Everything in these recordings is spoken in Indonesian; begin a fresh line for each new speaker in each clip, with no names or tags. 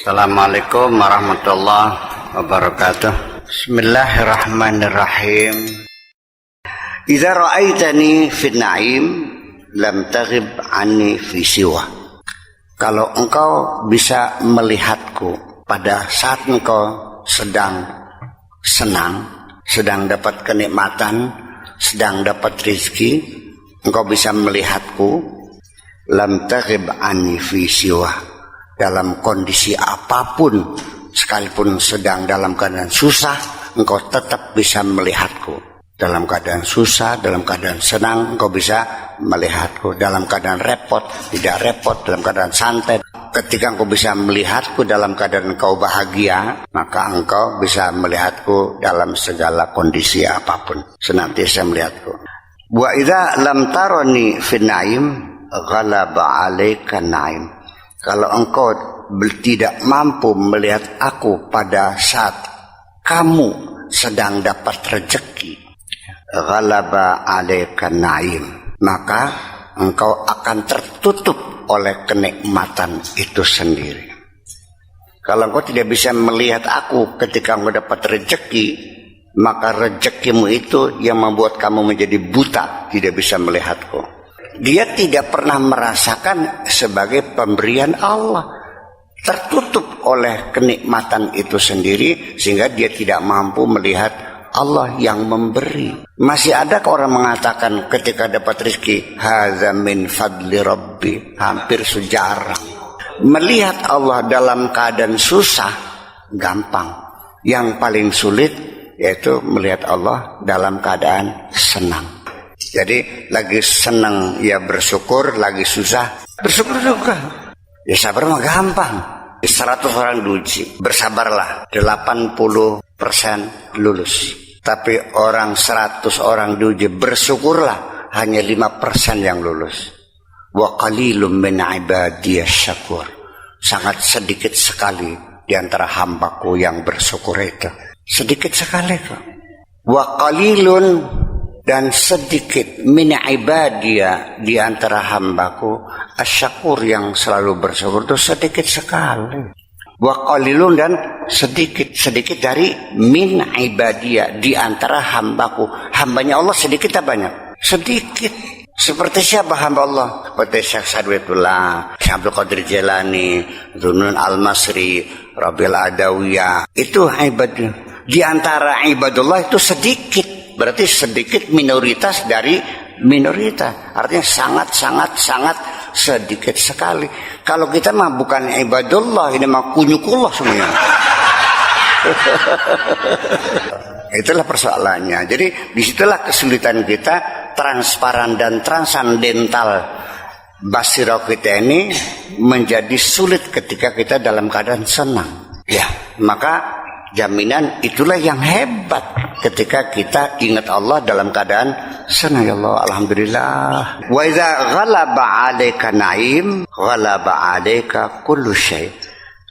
Assalamualaikum warahmatullahi wabarakatuh. Bismillahirrahmanirrahim. Idza ra'aitani fin na'im lam taghib anni fi siwa. Kalau engkau bisa melihatku pada saat engkau sedang senang, sedang dapat kenikmatan, sedang dapat rezeki, engkau bisa melihatku, lam taghib anni fi siwa. Dalam kondisi apapun, sekalipun sedang dalam keadaan susah, engkau tetap bisa melihatku. Dalam keadaan susah, dalam keadaan senang, engkau bisa melihatku. Dalam keadaan repot, tidak repot, dalam keadaan santai. Ketika engkau bisa melihatku dalam keadaan engkau bahagia, maka engkau bisa melihatku dalam segala kondisi apapun. Senantiasa melihatku. Wa idza lam tarani fin na'im ghalaba 'alaika na'im. Kalau engkau tidak mampu melihat aku pada saat kamu sedang dapat rezeki, ghalaba 'alaika na'im, maka engkau akan tertutup oleh kenikmatan itu sendiri. Kalau engkau tidak bisa melihat aku ketika engkau dapat rezeki, maka rezekimu itu yang membuat kamu menjadi buta, tidak bisa melihatku. Dia tidak pernah merasakan sebagai pemberian Allah, tertutup oleh kenikmatan itu sendiri, sehingga dia tidak mampu melihat Allah yang memberi. Masih ada orang mengatakan ketika dapat rezeki, hadza min fadli rabbi, hampir sejarah. Melihat Allah dalam keadaan susah gampang, yang paling sulit yaitu melihat Allah dalam keadaan senang. Jadi lagi senang ya bersyukur, lagi susah bersyukur juga. Ya sabar mah gampang. 100 orang diuji, bersabarlah, 80% lulus. Tapi orang 100 orang diuji, bersyukurlah, hanya 5% yang lulus. Wa qalilum min ibadiyas syakur. Sangat sedikit sekali di antara hambaku yang bersyukur itu. Sedikit sekali kok. Wa qalilun, dan sedikit min ibadiyah di antara hambaku asyakur yang selalu bersyukur itu sedikit sekali. Wa qalilun, dan sedikit dari min ibadiyah di antara hambaku. Hambanya Allah sedikit atau banyak? Sedikit. Seperti siapa hamba Allah? Seperti Syekh Sadwetullah, Syekh Abdul Qadir Jailani, Dzunun Al-Masri, Rabiul Adawiyah. Itu ibadah. Di antara ibadullah itu sedikit. Berarti sedikit minoritas dari minoritas. Artinya sangat sedikit sekali. Kalau kita mah bukan ibadullah, ini mah kunyukullah semuanya. Itulah persoalannya. Jadi disitulah kesulitan kita, transparan dan transandental basirah kita ini menjadi sulit ketika kita dalam keadaan senang. Ya, maka jaminan itulah yang hebat ketika kita ingat Allah dalam keadaan senang. Ya Allah, alhamdulillah. Wa idza ghalaba 'alaika na'im ghalaba 'alaika kullu syai'.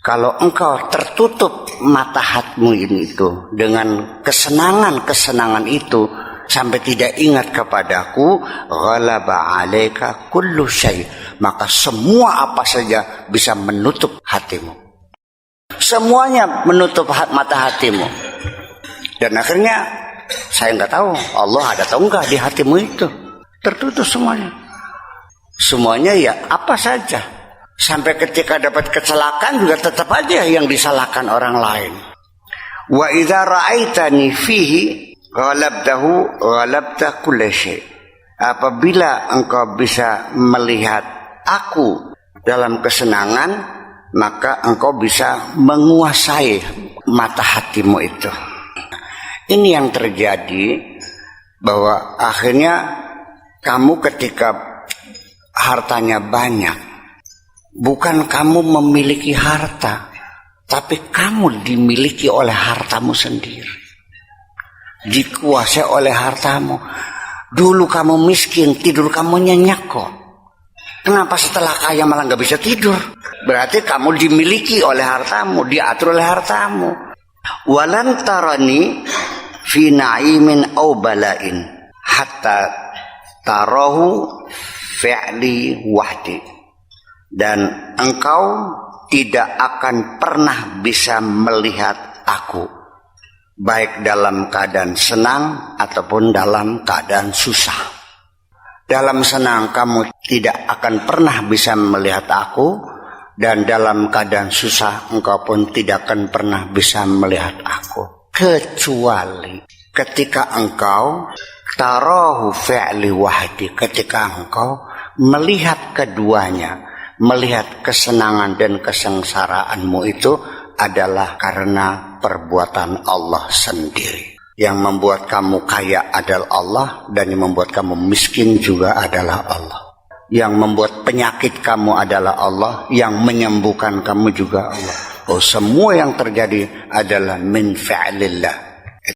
Kalau engkau tertutup mata hatimu ini itu dengan kesenangan itu sampai tidak ingat kepadaku, ghalaba 'alaika kullu syai', maka semua apa saja bisa menutup hatimu. Semuanya menutup mata hatimu. Dan akhirnya saya nggak tahu Allah ada atau enggak di hatimu itu. Tertutup semuanya. Semuanya ya apa saja. Sampai ketika dapat kecelakaan juga tetap aja yang disalahkan orang lain. Wa idza ra'aitani fihi ghalabta kulla syai'. Apabila engkau bisa melihat aku dalam kesenangan, maka engkau bisa menguasai mata hatimu itu. Ini yang terjadi, bahwa akhirnya kamu ketika hartanya banyak, bukan kamu memiliki harta, tapi kamu dimiliki oleh hartamu sendiri, dikuasai oleh hartamu. Dulu kamu miskin, tidur kamu nyenyak kok. Kenapa setelah kaya malah gak bisa tidur? Berarti kamu dimiliki oleh hartamu, diatur oleh hartamu. Walan tarani fi na'imin aw bala'in hatta tarahu fi'li wahdi. Dan engkau tidak akan pernah bisa melihat aku, baik dalam keadaan senang ataupun dalam keadaan susah. Dalam senang kamu tidak akan pernah bisa melihat aku, dan dalam keadaan susah engkau pun tidak akan pernah bisa melihat aku, kecuali ketika engkau tarahu fi'li wahdi, ketika engkau melihat keduanya, melihat kesenangan dan kesengsaraanmu itu adalah karena perbuatan Allah sendiri. Yang membuat kamu kaya adalah Allah, dan yang membuat kamu miskin juga adalah Allah. Yang membuat penyakit kamu adalah Allah, yang menyembuhkan kamu juga Allah. Oh, semua yang terjadi adalah min fi'lillah.